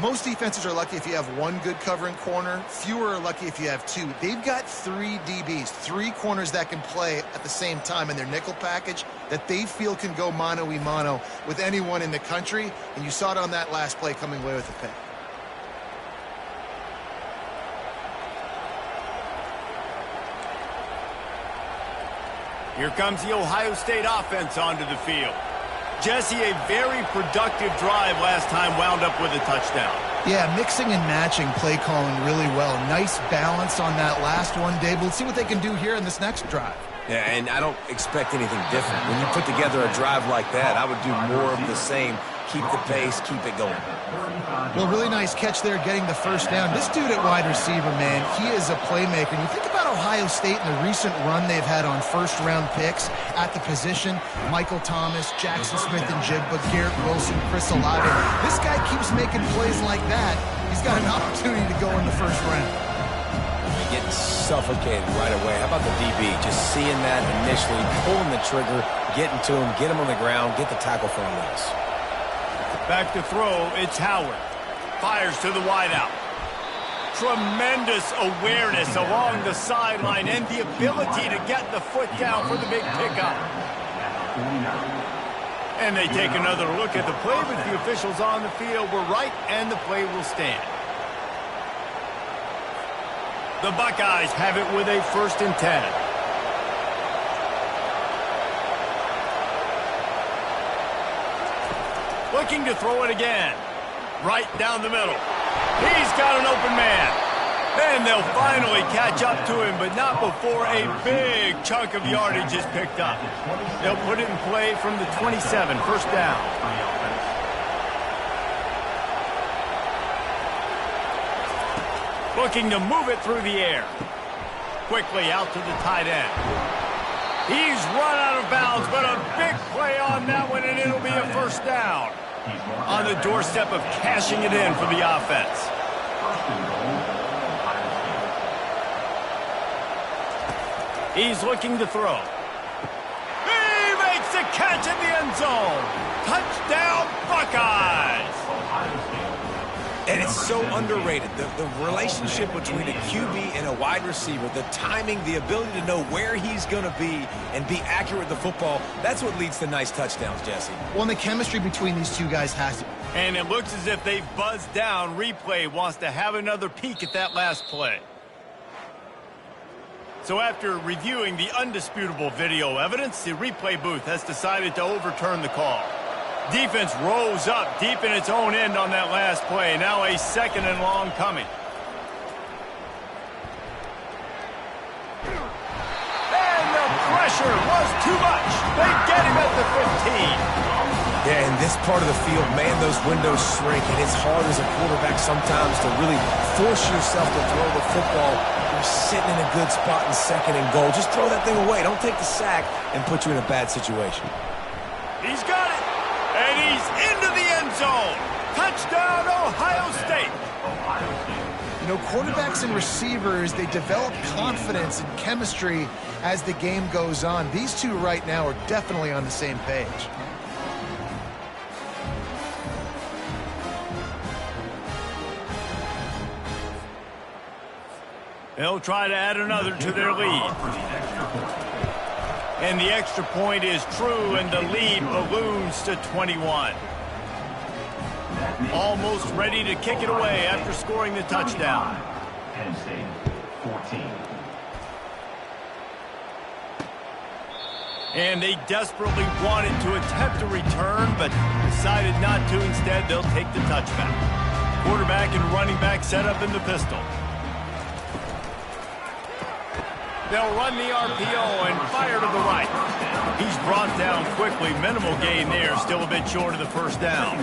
[SPEAKER 2] Most defenses are lucky if you have one good covering corner. Fewer are lucky if you have 2. They've got 3 DBs, 3 corners that can play at the same time in their nickel package that they feel can go mano-a-mano with anyone in the country. And you saw it on that last play coming away with the pick.
[SPEAKER 1] Here comes the Ohio State offense onto the field. Jesse, a very productive drive last time, wound up with a touchdown.
[SPEAKER 2] Yeah, mixing and matching play calling really well. Nice balance on that last one, Dave. We'll see what they can do here in this next drive.
[SPEAKER 3] Yeah, and I don't expect anything different. When you put together a drive like that, I would do more of the same. Keep the pace, keep it going.
[SPEAKER 2] Well, really nice catch there getting the first down. This dude at wide receiver, man, he is a playmaker. And you think about Ohio State and the recent run they've had on first-round picks at the position. Michael Thomas, Jackson Smith and Jigba, Garrett Wilson, Chris Olave. This guy keeps making plays like that. He's got an opportunity to go in the first round.
[SPEAKER 3] Getting suffocated right away. How about the DB? Just seeing that initially, pulling the trigger, getting to him, get him on the ground, get the tackle for a loss.
[SPEAKER 1] Back to throw, it's Howard. Fires to the wideout. Tremendous awareness along the sideline and the ability to get the foot down for the big pickup. And they take another look at the play, but the officials on the field were right, and the play will stand. The Buckeyes have it with a 1st and 10. Looking to throw it again. Right down the middle. He's got an open man. And they'll finally catch up to him, but not before a big chunk of yardage is picked up. They'll put it in play from the 27, 1st down. Looking to move it through the air. Quickly out to the tight end. He's run out of bounds, but a big play on that one, and it'll be a 1st down. On the doorstep of cashing it in for the offense. He's looking to throw. He makes the catch in the end zone. Touchdown, Buckeyes!
[SPEAKER 3] And it's so underrated. The relationship between a QB and a wide receiver, the timing, the ability to know where he's going to be and be accurate with the football, that's what leads to nice touchdowns, Jesse.
[SPEAKER 2] Well, and the chemistry between these two guys has to.
[SPEAKER 1] And it looks as if they've buzzed down. Replay wants to have another peek at that last play. So after reviewing the undisputable video evidence, the replay booth has decided to overturn the call. Defense rose up deep in its own end on that last play. Now a 2nd and long coming. And the pressure was too much. They get him at the 15.
[SPEAKER 3] Yeah, in this part of the field, man, those windows shrink, and it's hard as a quarterback sometimes to really force yourself to throw the football. You're sitting in a good spot in 2nd and goal. Just throw that thing away. Don't take the sack and put you in a bad situation.
[SPEAKER 1] He's got it. And he's into the end zone. Touchdown, Ohio State.
[SPEAKER 2] You know, quarterbacks and receivers, they develop confidence and chemistry as the game goes on. These two right now are definitely on the same page.
[SPEAKER 1] They'll try to add another to their lead. And the extra point is true, and the lead balloons to 21. Almost ready to kick it away after scoring the touchdown.
[SPEAKER 5] Penn State, 14.
[SPEAKER 1] And they desperately wanted to attempt a return, but decided not to. Instead, they'll take the touchback. Quarterback and running back set up in the pistol. They'll run the RPO and fire to the right. He's brought down quickly. Minimal gain there. Still a bit short of the 1st down.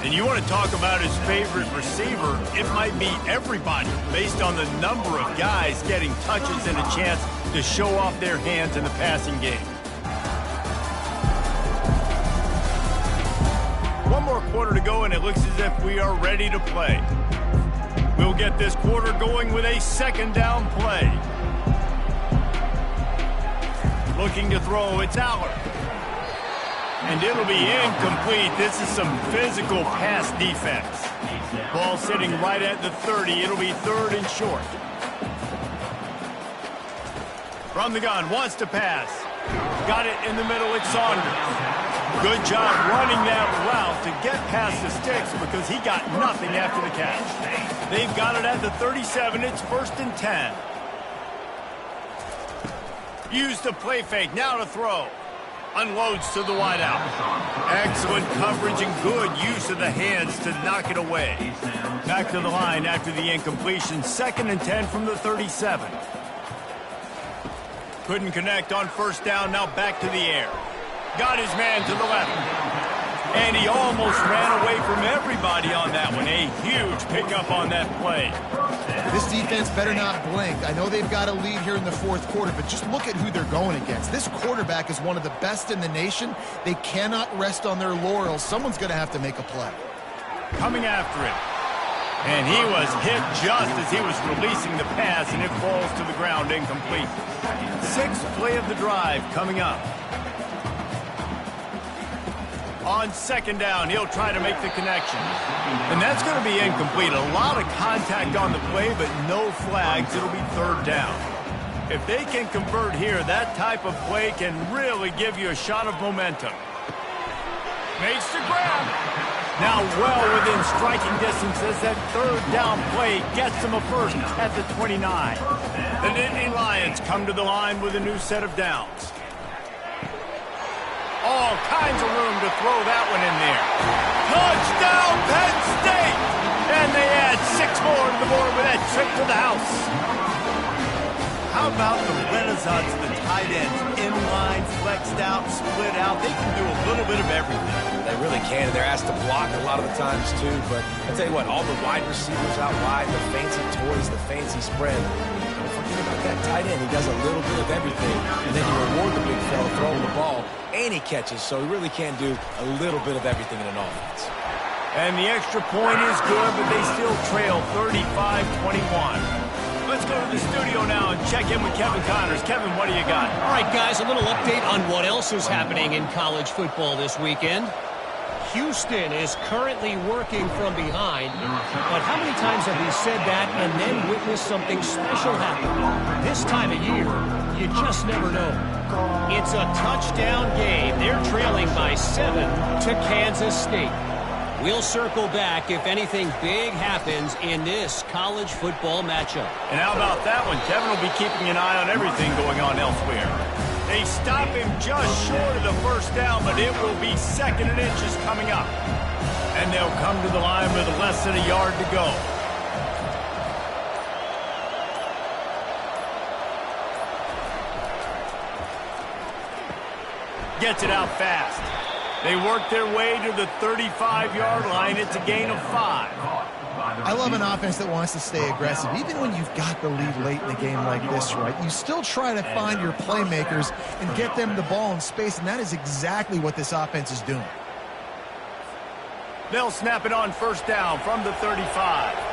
[SPEAKER 1] And you want to talk about his favorite receiver, it might be everybody based on the number of guys getting touches and a chance to show off their hands in the passing game. One more quarter to go, and it looks as if we are ready to play. We'll get this quarter going with a 2nd down play. Looking to throw, it's Aller. And it'll be incomplete. This is some physical pass defense. Ball sitting right at the 30. It'll be 3rd and short. From the gun, wants to pass. Got it in the middle, it's Saunders. Good job running that route to get past the sticks because he got nothing after the catch. They've got it at the 37. It's 1st and 10. Used the play fake. Now to throw. Unloads to the wideout. Excellent coverage and good use of the hands to knock it away. Back to the line after the incompletion. 2nd and 10 from the 37. Couldn't connect on first down. Now back to the air. Got his man to the left. And he almost ran away from everybody on that one. A huge pickup on that play.
[SPEAKER 2] This defense better not blink. I know they've got a lead here in the 4th quarter, but just look at who they're going against. This quarterback is one of the best in the nation. They cannot rest on their laurels. Someone's going to have to make a play.
[SPEAKER 1] Coming after him. And he was hit just as he was releasing the pass, and it falls to the ground incomplete. 6th play of the drive coming up. On 2nd down, he'll try to make the connection. And that's going to be incomplete. A lot of contact on the play, but no flags. It'll be 3rd down. If they can convert here, that type of play can really give you a shot of momentum. Makes the grab. Now well within striking distance as that 3rd down play gets them a first at the 29. The Nittany Lions come to the line with a new set of downs. All kinds of room to throw that one in there. Touchdown, Penn State! And they add 6 more to the board with that trip to the house. How about the renaissance of the tight ends? Inline, flexed out, split out. They can do a little bit of everything.
[SPEAKER 3] They really can. They're asked to block a lot of the times, too. But I'll tell you what, all the wide receivers out wide, the fancy toys, the fancy spread. Don't forget about that tight end. He does a little bit of everything. And then you reward the big fella throwing the ball. And he catches, so he really can do a little bit of everything in an offense.
[SPEAKER 1] And the extra point is good, but they still trail 35-21. Let's go to the studio now and check in with Kevin Connors. Kevin, what do you got?
[SPEAKER 4] All right, guys, a little update on what else is happening in college football this weekend. Houston is currently working from behind, but how many times have we said that and then witnessed something special happen? This time of year, you just never know. It's a touchdown game. They're trailing by 7 to Kansas State. We'll circle back if anything big happens in this college football matchup.
[SPEAKER 1] And how about that one? Kevin will be keeping an eye on everything going on elsewhere. They stop him just short of the first down, but it will be 2nd and inches coming up. And they'll come to the line with less than a yard to go. Gets it out fast. They work their way to the 35-yard line. It's a gain of 5.
[SPEAKER 2] I love an offense that wants to stay aggressive. Even when you've got the lead late in a game like this, right, you still try to find your playmakers and get them the ball in space, and that is exactly what this offense is doing.
[SPEAKER 1] They'll snap it on first down from the 35.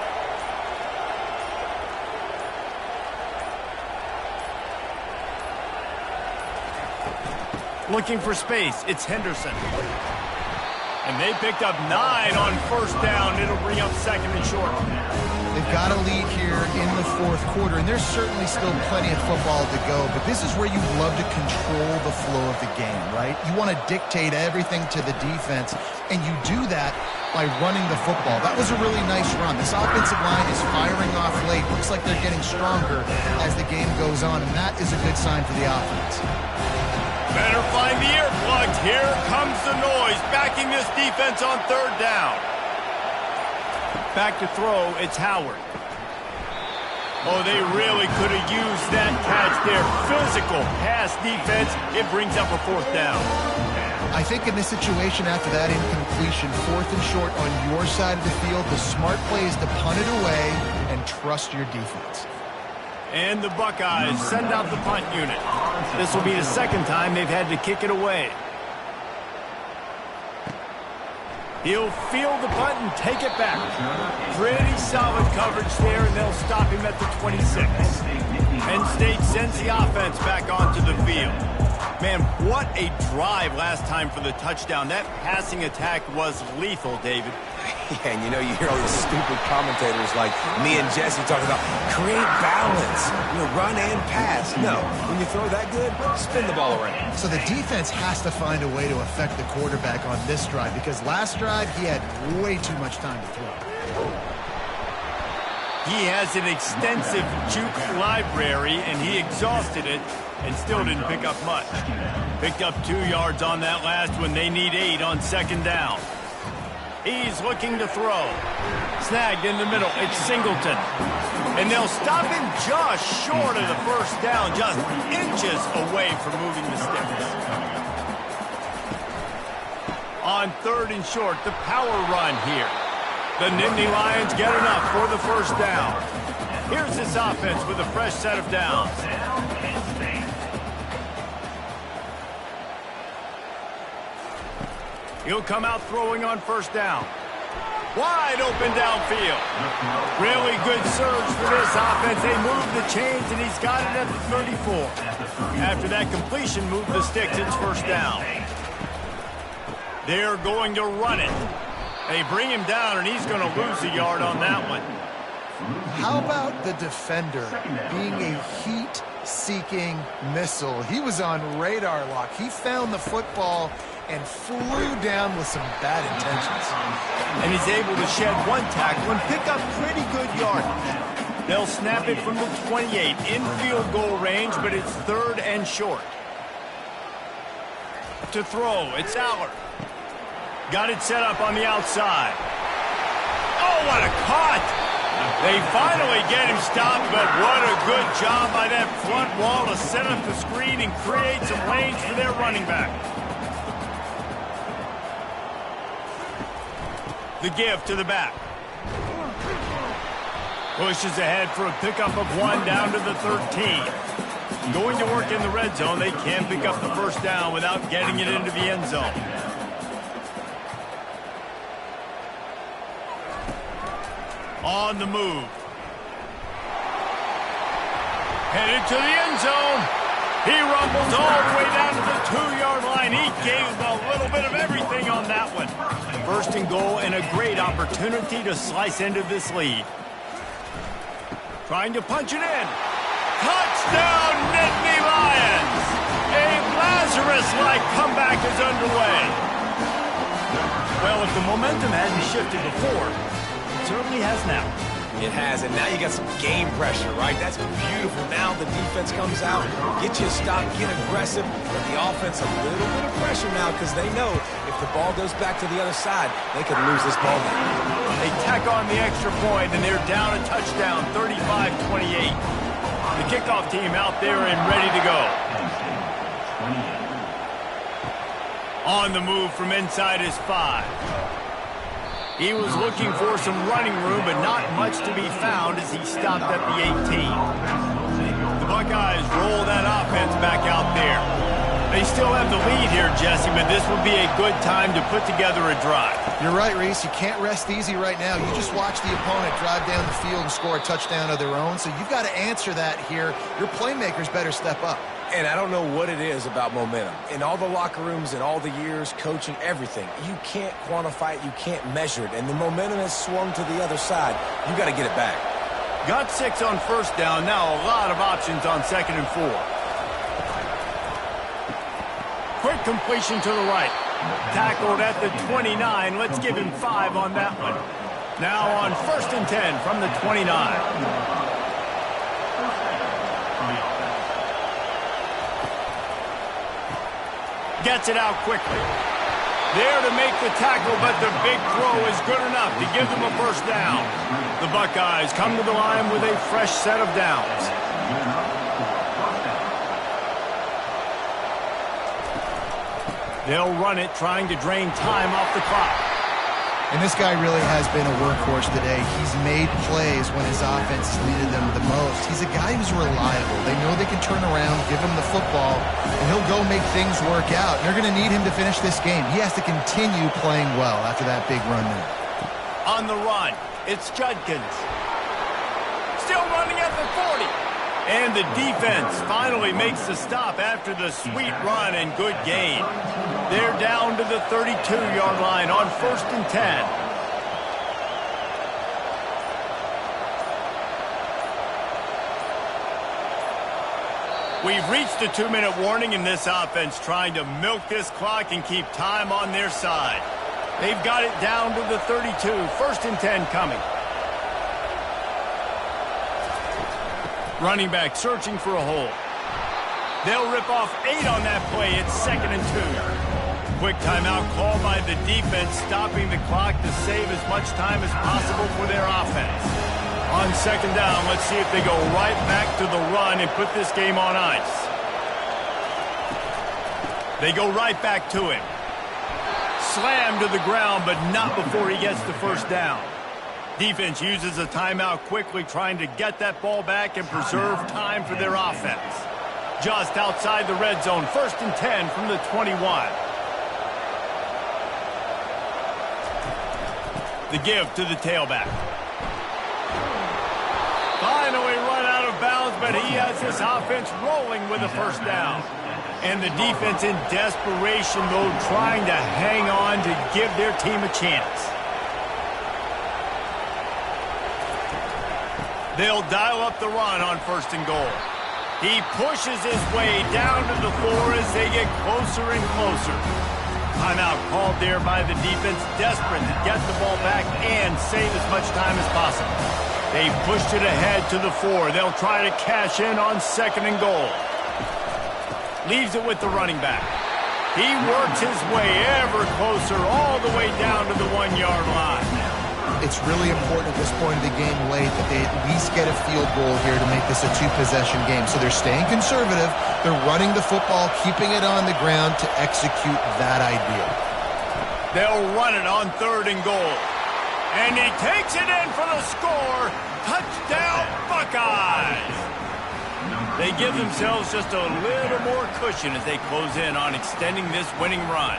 [SPEAKER 1] Looking for space, it's Henderson. And they picked up 9 on first down. It'll bring up 2nd and short.
[SPEAKER 2] They've got a lead here in the 4th quarter, and there's certainly still plenty of football to go, but this is where you love to control the flow of the game, right? You want to dictate everything to the defense, and you do that by running the football. That was a really nice run. This offensive line is firing off late. Looks like they're getting stronger as the game goes on, and that is a good sign for the offense.
[SPEAKER 1] Better find the earplugs. Here comes the noise, backing this defense on 3rd down. Back to throw, it's Howard. Oh, they really could have used that catch there. Physical pass defense. It brings up a 4th down.
[SPEAKER 2] I think in this situation after that incompletion, 4th and short on your side of the field, the smart play is to punt it away and trust your defense.
[SPEAKER 1] And the Buckeyes send out the punt unit. This will be the 2nd time they've had to kick it away. He'll field the punt and take it back. Pretty solid coverage there, and they'll stop him at the 26. Penn State sends the offense back onto the field. Man, what a drive last time for the touchdown. That passing attack was lethal, David.
[SPEAKER 3] Yeah, and you know, you hear all these stupid commentators like me and Jesse talking about create balance, run and pass. No, when you throw that good, spin the ball around.
[SPEAKER 2] So the defense has to find a way to affect the quarterback on this drive, because last drive he had way too much time to throw.
[SPEAKER 1] He has an extensive juke library, and he exhausted it and still didn't pick up much. Picked up 2 yards on that last one. They need 8 on second down. He's looking to throw. Snagged in the middle. It's Singleton. And they'll stop him just short of the first down, just inches away from moving the sticks. On 3rd and short, the power run here. The Nittany Lions get enough for the first down. Here's this offense with a fresh set of downs. He'll come out throwing on first down. Wide open downfield. Really good surge for this offense. They move the chains, and he's got it at the 34. After that completion, move the sticks. It's first down. They're going to run it. They bring him down, and he's going to lose a yard on that one.
[SPEAKER 2] How about the defender being a heat-seeking missile? He was on radar lock. He found the football and flew down with some bad intentions.
[SPEAKER 1] And he's able to shed one tackle and pick up pretty good yardage. They'll snap it from the 28 in field goal range, but it's 3rd and short. To throw, it's Allard. Got it set up on the outside. Oh, what a cut! They finally get him stopped, but what a good job by that front wall to set up the screen and create some lanes for their running back. The give to the back. Pushes ahead for a pickup of 1 down to the 13. Going to work in the red zone. They can't pick up the first down without getting it into the end zone. On the move. Headed to the end zone. He rumbles all the way down to the 2-yard line. He gave a little bit of everything on that one. 1st and goal, and a great opportunity to slice into this lead. Trying to punch it in. Touchdown, Nittany Lions! A Lazarus-like comeback is underway. Well, if the momentum hadn't shifted before, it certainly has now.
[SPEAKER 3] It has, and now you got some game pressure, right? That's beautiful. Now the defense comes out, get you a stop, get aggressive, but the offense a little bit of pressure now because they know if the ball goes back to the other side, they could lose this ball game.
[SPEAKER 1] They tack on the extra point, and they're down a touchdown, 35-28. The kickoff team out there and ready to go. On the move from inside his 5. He was looking for some running room, but not much to be found as he stopped at the 18. The Buckeyes roll that offense back out there. They still have the lead here, Jesse, but this will be a good time to put together a drive.
[SPEAKER 2] You're right, Reese. You can't rest easy right now. You just watch the opponent drive down the field and score a touchdown of their own, so you've got to answer that here. Your playmakers better step up.
[SPEAKER 3] And I don't know what it is about momentum. In all the locker rooms and all the years, coaching, everything, you can't quantify it, you can't measure it. And the momentum has swung to the other side. You got to get it back.
[SPEAKER 1] Got 6 on first down. Now a lot of options on 2nd and 4. Quick completion to the right. Tackled at the 29. Let's give him 5 on that one. Now on 1st and 10 from the 29. Gets it out quickly. There to make the tackle, but the big throw is good enough to give them a first down. The Buckeyes come to the line with a fresh set of downs. They'll run it, trying to drain time off the clock.
[SPEAKER 2] And this guy really has been a workhorse today. He's made plays when his offense has needed them the most. He's a guy who's reliable. They know they can turn around, give him the football, and he'll go make things work out. They're going to need him to finish this game. He has to continue playing well after that big run there.
[SPEAKER 1] On the run, it's Judkins. Still running at the 40. And the defense finally makes the stop after the sweet run and good gain. They're down to the 32-yard line on 1st and 10. We've reached the 2-minute warning in this offense, trying to milk this clock and keep time on their side. They've got it down to the 32. 1st and 10 coming. Running back searching for a hole. They'll rip off 8 on that play. It's 2nd and 2. Quick timeout called by the defense, stopping the clock to save as much time as possible for their offense. On 2nd down, let's see if they go right back to the run and put this game on ice. They go right back to him. Slammed to the ground, but not before he gets the first down. Defense uses a timeout quickly, trying to get that ball back and preserve time for their offense. Just outside the red zone, 1st and 10 from the 21. The give to the tailback. Finally run out of bounds, but he has this offense rolling with a first down. And the defense in desperation mode, trying to hang on to give their team a chance. They'll dial up the run on 1st and goal. He pushes his way down to the floor as they get closer and closer. Timeout called there by the defense, desperate to get the ball back and save as much time as possible. They pushed it ahead to the 4. They'll try to cash in on 2nd and goal. Leaves it with the running back. He works his way ever closer all the way down to the 1-yard line.
[SPEAKER 2] It's really important at this point of the game late that they at least get a field goal here to make this a 2-possession game. So they're staying conservative. They're running the football, keeping it on the ground to execute that idea.
[SPEAKER 1] They'll run it on 3rd and goal. And he takes it in for the score. Touchdown, Buckeyes! They give themselves just a little more cushion as they close in on extending this winning run.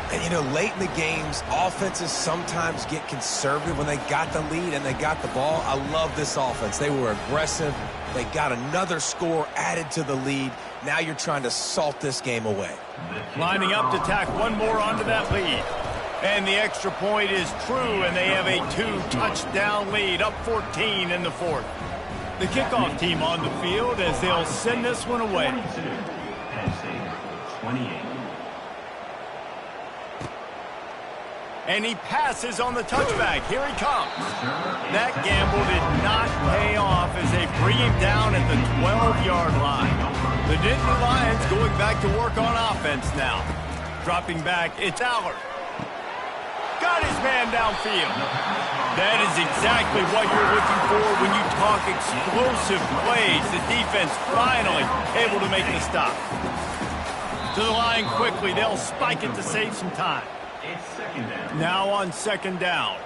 [SPEAKER 3] And, you know, late in the games, offenses sometimes get conservative when they got the lead and they got the ball. I love this offense. They were aggressive. They got another score added to the lead. Now you're trying to salt this game away.
[SPEAKER 1] Lining up to tack one more onto that lead. And the extra point is true, and they have a 2-touchdown lead, up 14 in the 4th. The kickoff team on the field as they'll send this one away.
[SPEAKER 5] 22, Penn State, 28.
[SPEAKER 1] And he passes on the touchback. Here he comes. That gamble did not pay off as they bring him down at the 12-yard line. The Nittany Lions going back to work on offense now. Dropping back, it's Allard. Got his man downfield. That is exactly what you're looking for when you talk explosive plays. The defense finally able to make the stop. To the line quickly. They'll spike it to save some time.
[SPEAKER 5] It's 2nd down.
[SPEAKER 1] Now on 2nd down.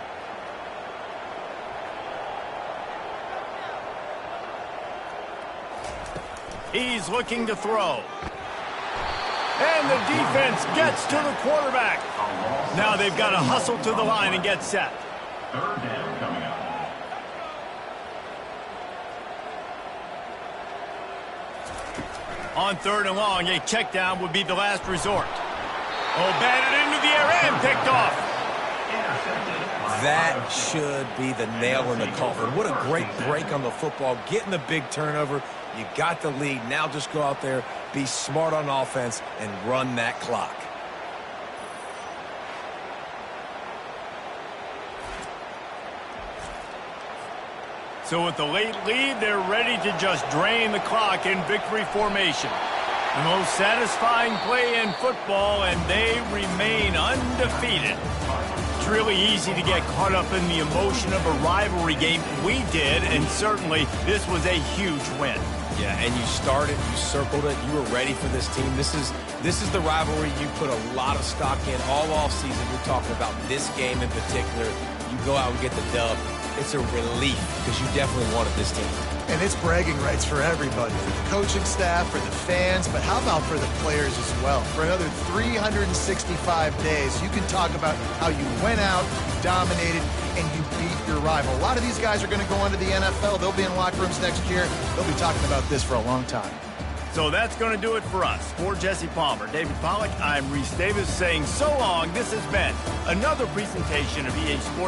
[SPEAKER 1] He's looking to throw. And the defense gets to the quarterback. Now they've got to hustle to the line and get set.
[SPEAKER 5] 3rd down coming up.
[SPEAKER 1] On 3rd and long, a check down would be the last resort. Oh, batted into the air and picked off.
[SPEAKER 3] That should be the nail in the coffin. What a great break on the football. Getting the big turnover. You got the lead. Now just go out there, be smart on offense, and run that clock.
[SPEAKER 1] So with the late lead, they're ready to just drain the clock in victory formation. The most satisfying play in football, and they remain undefeated. It's really easy to get caught up in the emotion of a rivalry game. We did, and certainly this was a huge win.
[SPEAKER 3] Yeah, and you started, you circled it, you were ready for this team. This is the rivalry you put a lot of stock in all offseason. You're talking about this game in particular. You go out and get the dub. It's a relief because you definitely wanted this team.
[SPEAKER 2] And it's bragging rights for everybody, for the coaching staff, for the fans, but how about for the players as well? For another 365 days, you can talk about how you went out, you dominated, and you beat your rival. A lot of these guys are going to go on to the NFL. They'll be in locker rooms next year. They'll be talking about this for a long time.
[SPEAKER 1] So that's going to do it for us. For Jesse Palmer, David Pollack, I'm Reese Davis saying so long. This has been another presentation of EA Sports.